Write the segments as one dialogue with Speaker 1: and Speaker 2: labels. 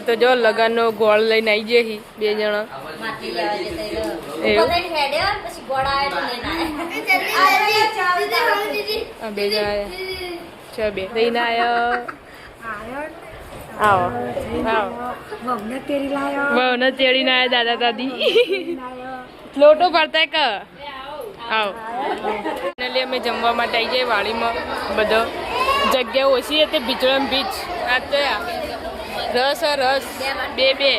Speaker 1: તો જો લગનનો ગોળ લઈને આવી જઈએ બે જણા બે જણા ચા બે લઈને આવ્યો આવો બહુને તેડીને આવ્યા દાદા દાદી લોટો ભરતા કે આવો ફાઇનલી અમે જમવા માટે આવી જાય વાડીમાં બધો જગ્યા ઓછી હતી બીચડમ બીચ આ તો રસ રસ બે બે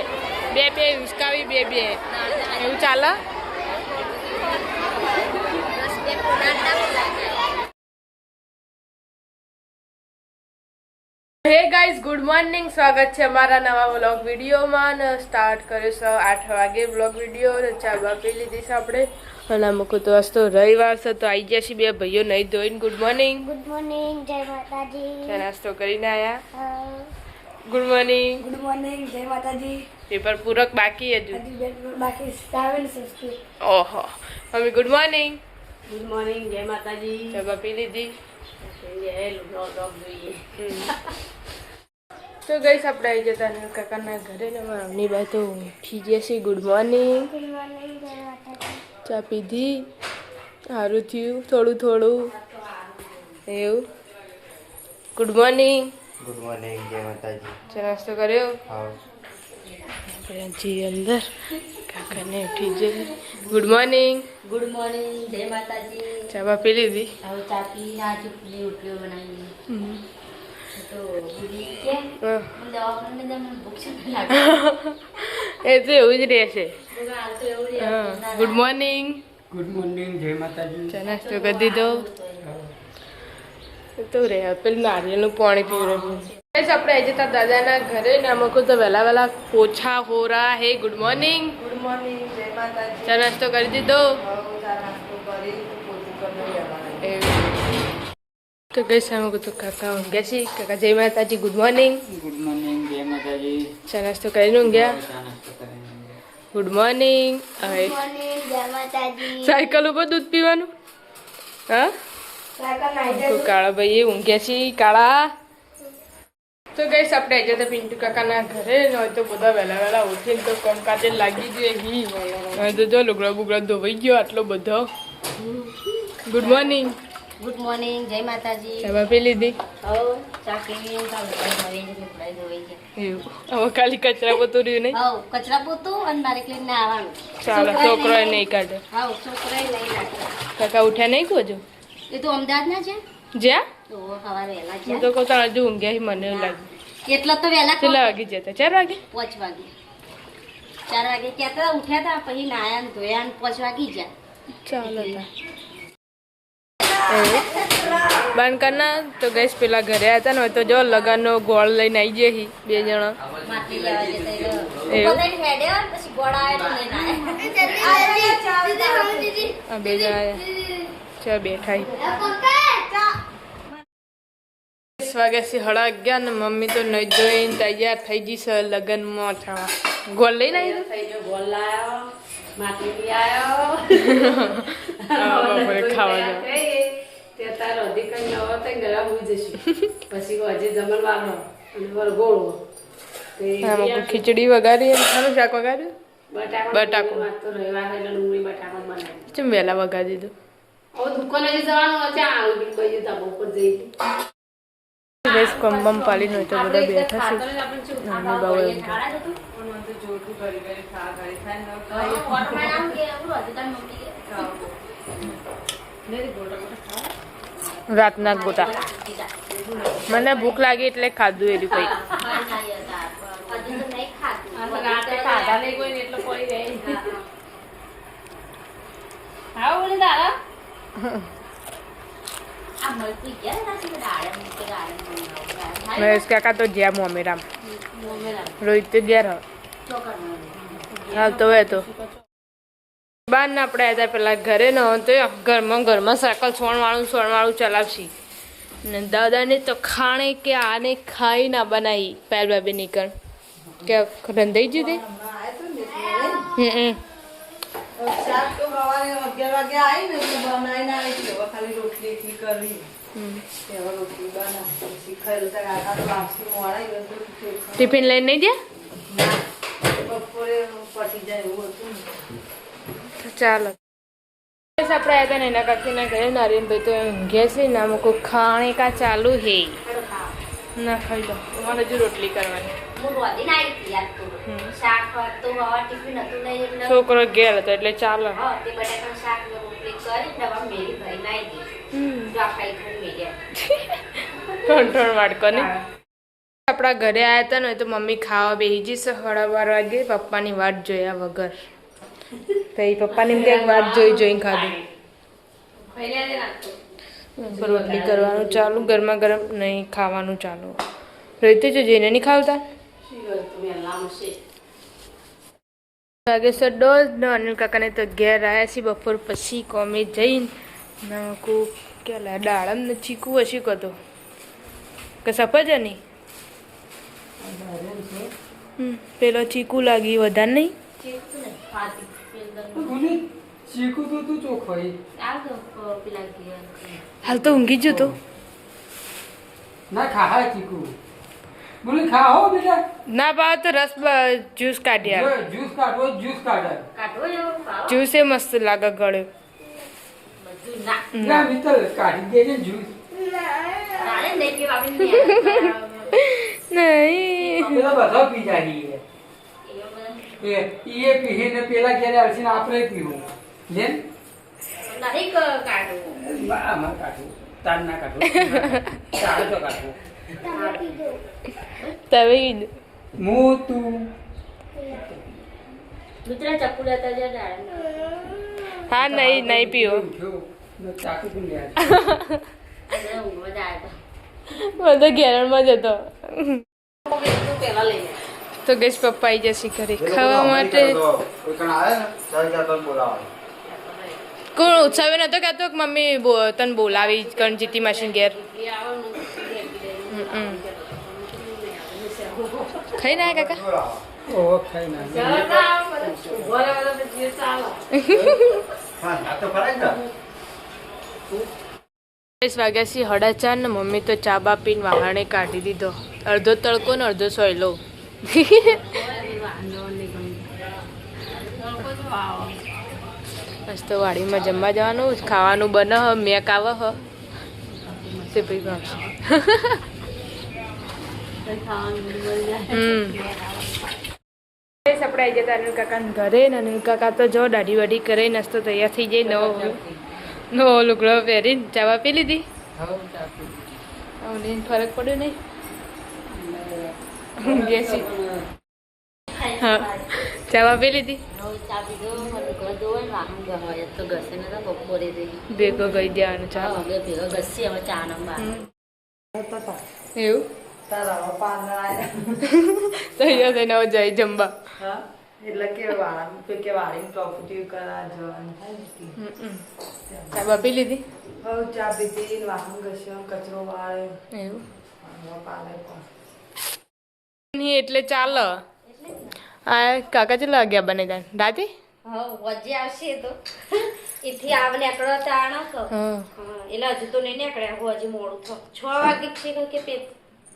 Speaker 1: બે બે ઉસકાવી બે બે એવું ચાલે હે ગાઈઝ ગુડ મોર્નિંગ સ્વાગત છે અમારા નવા વ્લોગ વિડીયોમાં અને સ્ટાર્ટ કર્યો છે 8 વાગે વ્લોગ વિડીયો ચા બા પી લીધી છે આપણે અને મૂકું તો આજ તો રવિવાર છે તો આવી ગયા છે બે ભાઈઓ નહીં ધોઈને ગુડ મોર્નિંગ
Speaker 2: જય માતાજી
Speaker 1: નાસ્તો કરીને આવ્યા ગુડ મોર્નિંગ
Speaker 2: જય માતાજી
Speaker 1: પેપર પૂરક બાકી હજુ
Speaker 2: બાકી 7 60
Speaker 1: ઓહો મમ્મી ગુડ મોર્નિંગ
Speaker 2: જય માતાજી
Speaker 1: ચા બા પી લીધી તો ગઈશ આપણે આવી જતા ને કાકાના ઘરે ને અમની બાઈ તો ઉઠી ગયા છે ગુડ મોર્નિંગ ચા પીધી સારું થયું થોડું થોડું એવું ગુડ મોર્નિંગ
Speaker 3: જય માતાજી
Speaker 1: ચા નાસ્તો કર્યો
Speaker 3: હા
Speaker 1: આપણે જી અંદર કાકાને ઉઠી જાય ગુડ મોર્નિંગ
Speaker 2: જય માતાજી
Speaker 1: ચા બા પી લીધી
Speaker 2: હવે ચા પી આ ચૂપલી ઉઠ્યો બનાવી તો બુડી કે દવાખાને જમને ભૂખ લાગે
Speaker 1: એ તો એવું જ રહેશે ગુડ મોર્નિંગ
Speaker 3: જય માતાજી
Speaker 1: ચા નાસ્તો કરી દીધો તો રે પેલું નારિયેળનું પાણી પીવડાવ્યું આપણે આવી જતા દાદાના ઘરે ને અમુક તો વહેલા વહેલા પોછા હોરા હે ગુડ મોર્નિંગ
Speaker 3: જય માતાજી
Speaker 1: ચા નાસ્તો કરી દીધો તો ગઈ સામે તો કાકા ઊંઘ્યા છે કાકા જય માતાજી ગુડ મોર્નિંગ
Speaker 3: જય માતાજી
Speaker 1: ચા નાસ્તો કરીને ઊંઘ્યા ગુડ મોર્નિંગ હવે
Speaker 2: જય માતાજી
Speaker 1: સાયકલ ઉપર દૂધ પીવાનું હા કાળા ભાઈ ઊંઘ્યા છે કાળા તો ગઈશ આપણે આવી જતા પિન્ટુ કાકાના ઘરે ન હોય તો બધા વહેલા વહેલા ઉઠીને તો કામકાજે લાગી જોઈએ હવે તો જો લુગડા બુગડા ધોવાઈ ગયો આટલો બધો ગુડ મોર્નિંગ
Speaker 2: જય માતાજી
Speaker 1: ચા પી લીધી
Speaker 2: હો ચા પી
Speaker 1: એવું હવે ખાલી કચરા પોતું રહ્યું નહીં
Speaker 2: હો કચરા પોતું અને મારે લઈને આવવાનું
Speaker 1: ચાલો છોકરો નહીં કાઢે
Speaker 2: હા છોકરાએ લઈ નાખે
Speaker 1: કાકા ઉઠ્યા નહીં કોજો
Speaker 2: એ તો અમદાવાદ ના છે
Speaker 1: જ્યાં
Speaker 2: તો સવારે વહેલા
Speaker 1: હું
Speaker 2: છે
Speaker 1: તો કહું તાર હજુ ઊંઘ્યા છે મને એવું લાગ્યું
Speaker 2: એટલા તો વહેલા
Speaker 1: કેટલા વાગે જતા 4 વાગે
Speaker 2: 5 વાગે 4 વાગે કહેતા ઉઠ્યા હતા પછી નાયા ને ધોયા ને 5 વાગી ગયા
Speaker 1: ચાલો બંધ કરના તો ગઈશ પેલા ઘરે હતા ને તો જો લગનનો ગોળ લઈને આવી જઈએ બે જણા
Speaker 2: માટી લેવા જતા
Speaker 1: એવું?
Speaker 2: બધાને હેડ્યા પછી ગોળા આવ્યા તો લઈને આવ્યા
Speaker 1: આ બે જણા ચા બેઠા 10 વાગ્યાથી 11:30 ને મમ્મી તો નહીં જોઈને તૈયાર થઈ ગઈ છે લગનમાં થવા ગોળ લઈને આવી
Speaker 2: ગોળ લાયો માટી લઈ આવ્યો
Speaker 1: બપોરે ખાવા જાવ ખીચડી વગાડી ખાનું શાક વગાડ્યું બટાકો ચમ વહેલા વગાડી દીધું બસ કમ પાડી નો તો બધા બેઠા છે નાની બાબુ એમ રાતના ગોટા મને ભૂખ લાગી એટલે ખાધું એનું કઈ મહેશ કાકા તો જ્યાં મોમેરામ રોહિત તો ગયા હા તો એ તો બાર ને આપણે હતા પેલા ઘરે ન તો ઘરમાં સાયકલ સોણવાળું ચલાવશી ને દાદાને તો ખાણે કે આને ખાઈ ના બનાવી પહેલ બાબી નીકળ કે રંધાઈ જતી ટિફિન લઈને નહીં ગયા તો ચાલો આપણે આવ્યા હતા ને એના કાકીના ઘરે નારીનભાઈ તો ઊંઘે છે ને આમાં કોઈ ખાણે કા ચાલુ હે ના ખાઈ લો તમારે હજુ રોટલી કરવાની છોકરો ઘેર હતો એટલે ચાલો ઠંઠણ વાટકો ને આપણા ઘરે આવ્યા હતા ને તો મમ્મી ખાવા બેસી જઈશ 12:30 વાગે પપ્પાની વાટ જોયા વગર તો એ પપ્પાની ક્યાંક વાટ જોઈને ખાધું રોટલી કરવાનું ચાલુ ગરમા ગરમ નહીં ખાવાનું ચાલુ રહેતી જો જઈને નહીં ખાવતા વાગે સર ડોઝ ને અનિલ કાકાને તો ઘેર આવ્યા છે બપોર પછી કોમે જઈને નાખું કે દાડમ ને ચીકુ હશે કતો કે સફરજન પેલો ચીકુ લાગી વધારે નહીં
Speaker 3: ચીકુ તો તું ચોખ્ખાઈ
Speaker 1: હાલ તો ઊંઘી જ તો
Speaker 3: ના ખા ચીકુ બોલે ખા હો બેટા
Speaker 1: ના ભાવ તો રસ જ્યુસ કાઢી આપ
Speaker 3: જ્યુસ કાઢો
Speaker 1: જ્યુસ એ મસ્ત લાગે ગળે
Speaker 3: ના મિત્ર કાઢી દેજે જ્યુસ
Speaker 1: નહીં
Speaker 3: પેલા બધા પી જાય એ પીહે ને પેલા ક્યારે આવશે ને આપણે પીવું લેન આમાં કાઢું તાર ના કાઢું તારે તો કાઢું
Speaker 1: તમે
Speaker 3: હું તું
Speaker 1: હા નહીં પીવો
Speaker 3: ચાકુ પી લે
Speaker 1: બધો ઘેરણમાં જ હતો તો ગેસ પપ્પા આવી જશે ઘરે ખાવા માટે કોણ ઉત્સવે નતો કહેતો કે મમ્મી તને બોલાવી કણજીતી માસી ઘેર ખાઈ ના કાકા
Speaker 3: ઓહો ખાઈ ના
Speaker 1: વાગ્યા છે 4:30 ને મમ્મી તો ચા બા પીને વાહણે કાઢી દીધો અડધો તડકો ને અડધો સોયલો બસ તો વાડીમાં જમવા જવાનું ખાવાનું બને હ મેક આવે હ તે ભાઈ ભાવશે આપણે આવી જતા અનિલ કાકાને ઘરે ને અનિલ કાકા તો જો દાઢી વાઢી કરે નાસ્તો તૈયાર થઈ જાય નવો લુગડો પહેરીને ચાવા પી લીધી ફરક પડ્યો નહીં હા ચાવા પી લીધી ભેગો ગઈ દેવાનું ચા એવું તૈયાર થઈને હવે જઈ જમવા ચા બા પી લીધી એવું નહીં એટલે ચાલો આ કાકા ચેલા વાગ્યા બને જાય દાદી
Speaker 2: વજે આવશે તો એથી આવને એકડો તાણો તો એટલે હજુ તો નહીં નીકળ્યા હજુ મોડું થયું 6 વાગે છે કે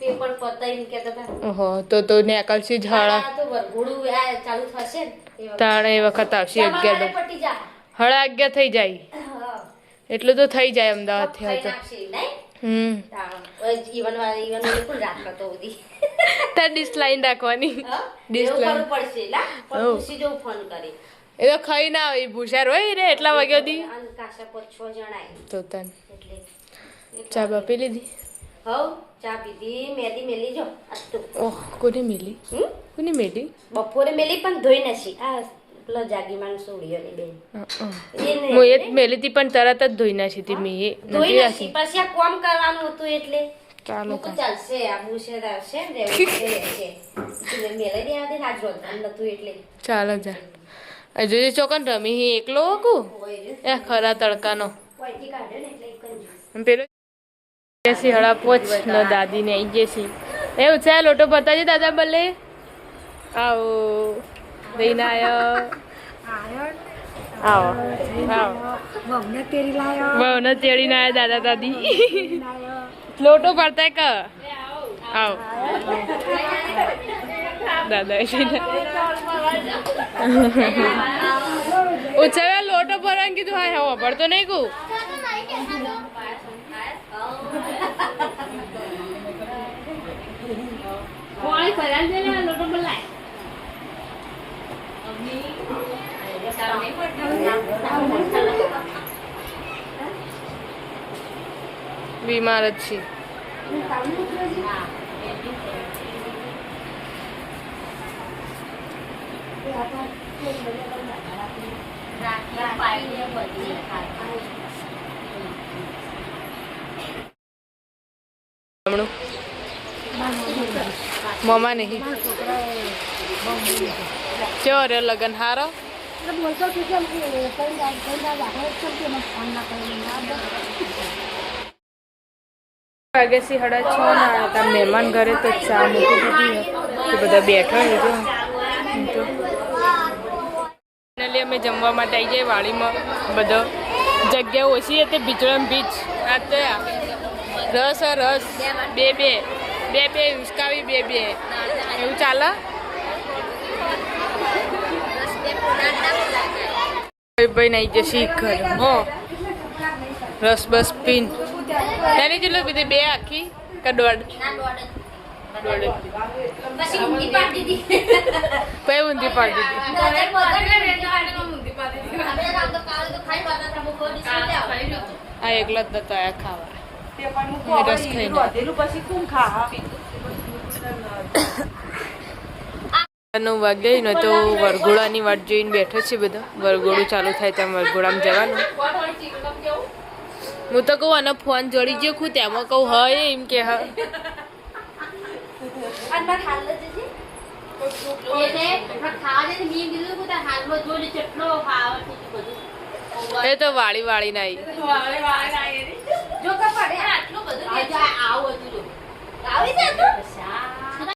Speaker 2: પેપર પતાઈને કેતા હતા
Speaker 1: ઓહો તો ને અકલસી ઝાડા
Speaker 2: તો વરઘોડું ચાલુ થશે ને
Speaker 1: તાણે એ વખત આવશે 11
Speaker 2: પટી જા
Speaker 1: 11:30 થઈ જાય એટલું તો થઈ જાય અમદાવાદ થી તો
Speaker 2: ઈવન કોણ રાખતો તો ઉધી
Speaker 1: તાર ડિશ લાઈન રાખવાની ડિશ લાઈન
Speaker 2: પડશે લા પણ ખુશી જો ફોન કરી
Speaker 1: એ તો ખાઈ ના આવી ભૂસાર હોય રે એટલા વાગ્યા દી
Speaker 2: કાશા પર 6 જણા
Speaker 1: તો તન
Speaker 2: એટલે
Speaker 1: ચા બા પી લીધી
Speaker 2: હવ ચા પીધી મેદી મેલી જો આ તો
Speaker 1: ઓહ કોને મેલી મેલી
Speaker 2: બપોરે મેલી પણ ધોઈ નથી આ પેલો જાગીમાન સોડિયોની બેન
Speaker 1: હું એ મેલી હતી પણ તરત જ ધોઈ નાખી હતી મેં
Speaker 2: ધોઈ નાખી પછી આ કામ કરવાનું હતું એટલે
Speaker 1: ચાલો
Speaker 2: ચાલશે આ ભૂસેર આવશે ને રહેશે મેલે દે આદે રાજ રોધન નતું એટલે
Speaker 1: ચાલો જા હજુ ચોકન રમી એકલો હકુ એ ખરા તડકાનો
Speaker 2: કોઈથી કાઢે ને એટલે એક
Speaker 1: પેલો જસી હળા પોચ ન દાદી ને આવી જસી એવું છે લોટો બતાજે દાદા બલ્લે આવો દઈને આયો આવો
Speaker 4: વહુને તેડી લાયો
Speaker 1: બહુને તેડીને આયા દાદા દાદી લોટો પડતા ક આવો દાદા ઉછાવ્યા લોટો ભરવાનું કીધું હા હા ભરતો નહીં કહું બીમાર જ છે મમ્મા નહીં ચો રે લગન હારો વાગ્યાથી 6:30 ના હતા મહેમાન ઘરે તો ચા મૂકી દીધી તો બધા બેઠા જો ફાઇનલી અમે જમવા માટે આવી જાય વાડીમાં બધો જગ્યા ઓછી હતી બીચડમ બીચ આ તો રસ બે ઉસકાવી બે એવું ચાલે ભાઈ નહીં જશે ઘર હો રસ બસ પીન તેની જેટલો બીજી બે આખી કે દોઢ પછી ઊંધી પાડી દીધી આ એકલા જ નતો આયા ખાવા રસ ખાઈને વાગ્યા ને તો વરઘોડાની વાટ જોઈને બેઠો છે બધા વરઘોડું ચાલુ થાય ત્યાં વરઘોડામાં જવાનું હું તો કહું આનો ફોન જોડી ગયો ખુદ તેમાં કહું હા એમ કે હા એ તો વાળી ના આવી